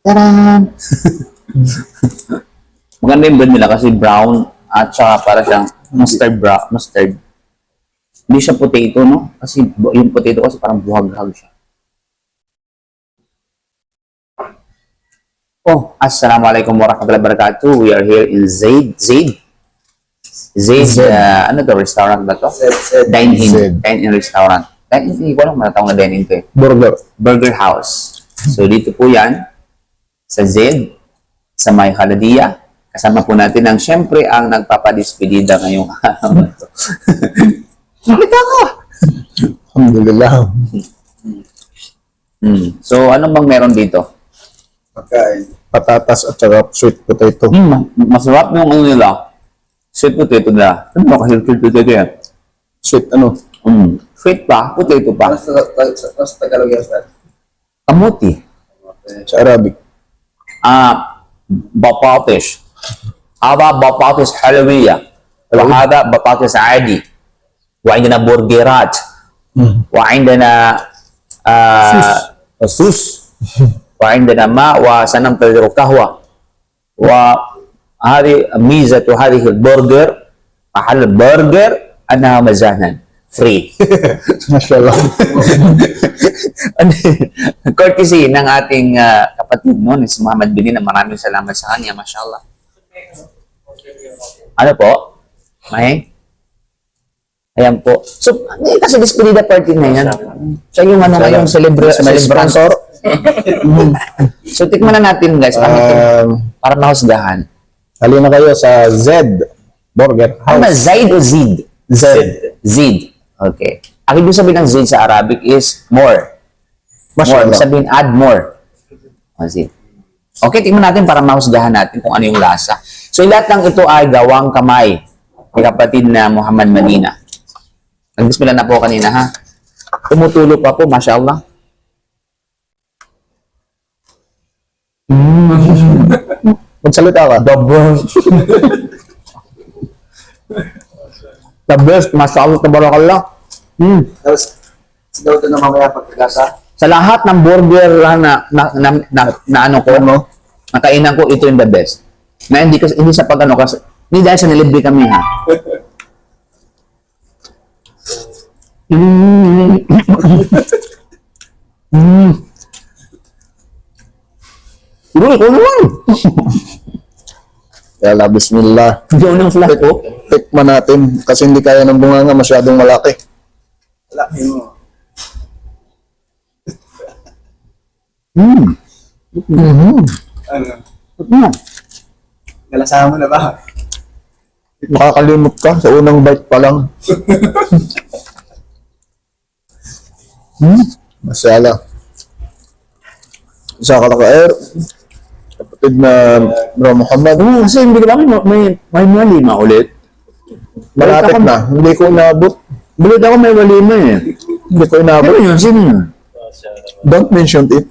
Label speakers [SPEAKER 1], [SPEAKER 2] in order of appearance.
[SPEAKER 1] Taran! Maganda yung brand nila kasi brown at saka para siyang mustard. Hindi siya potato, no? Kasi yung potato kasi parang buhag-hag siya. Oh, Assalamualaikum warahmatullahi wabarakatuh. We are here in Zaid, ano to, restaurant ba to? Dine-in restaurant. Hindi ko alam, manatawag na dine-in to eh. Burger House. So, dito po yan, sa Zaid, sa May Haladia. Kasama po natin ang, syempre, ang nagpapadispedida ngayong araw na to. Nakita ko!
[SPEAKER 2] Alhamdulillah.
[SPEAKER 1] So, ano bang meron dito?
[SPEAKER 2] Pagkain. Patatas at saka sweet potato.
[SPEAKER 1] Masarap yung ano nila. Sweet potato nila. Ano ba kasi sweet potato yan?
[SPEAKER 2] Sweet ano?
[SPEAKER 1] Sweet pa, potato pa.
[SPEAKER 3] Mas Tagalog yan, sir.
[SPEAKER 1] Kamuti.
[SPEAKER 2] Sa Arabic.
[SPEAKER 1] بطاطس هذا بطاطس حلوية وهذا بطاطس عادي وعندنا برجرات وعندنا صوص وعندنا ماء وسننتظر قهوة وهذه ميزة هذه البرجر محل البرجر أنها مجانا free.
[SPEAKER 2] Mashallah.
[SPEAKER 1] Courtesy ng ating kapatid noon, si Muhammad Bini, na maraming salamat sa kanya, mashallah. Ano po? May? Ayan po. So, kasi despedida party na yan. Siya yung ano ngayong celebrator. So, tikman na natin guys, para mahusgahan.
[SPEAKER 2] Halina kayo sa Z Burger
[SPEAKER 1] Ano ba,
[SPEAKER 2] House.
[SPEAKER 1] Zaid o Zid?
[SPEAKER 2] Z.
[SPEAKER 1] Zid. Okay. Ang ibig sabihin ng Zid sa Arabic is more. More.
[SPEAKER 2] Mashallah.
[SPEAKER 1] Ibig sabihin, add more. Zid. Okay, tingnan natin para mahusgahan natin kung ano yung lasa. So, lahat ng ito ay gawang kamay ni kapatid na Muhammad Manina. Nag-bismillah na po kanina, ha? Tumutulo pa po, mashallah.
[SPEAKER 2] Magsalita ka.
[SPEAKER 1] The best, mashallah, tabarakallah.
[SPEAKER 3] Tapos, daw ito na mamaya pagkagasa.
[SPEAKER 1] Sa lahat ng burger na ano ko, nakainan ko, ito yung the best. Na hindi sa pag ano, kasi hindi dahil sa nilibre kami, ha. Uy, ikaw naman.
[SPEAKER 2] Yala, bismillah.
[SPEAKER 1] Hindi ako ng flat ko.
[SPEAKER 2] Tikman natin kasi hindi kaya ng bunganga, masyadong malaki.
[SPEAKER 3] Laki mo. Ano? Nalasahan mo na ba?
[SPEAKER 2] Makakalimot ka sa unang bite pa lang. Masala. Isa ka naka-air. Kapatid na Bro Muhammad.
[SPEAKER 1] Kasi hindi ko namin may walima ulit.
[SPEAKER 2] Malapit na. Hindi ko inabot.
[SPEAKER 1] Bulit ako may walima eh.
[SPEAKER 2] Hindi ko inabot.
[SPEAKER 1] Ano yun? Sino yun?
[SPEAKER 2] Don't mention it.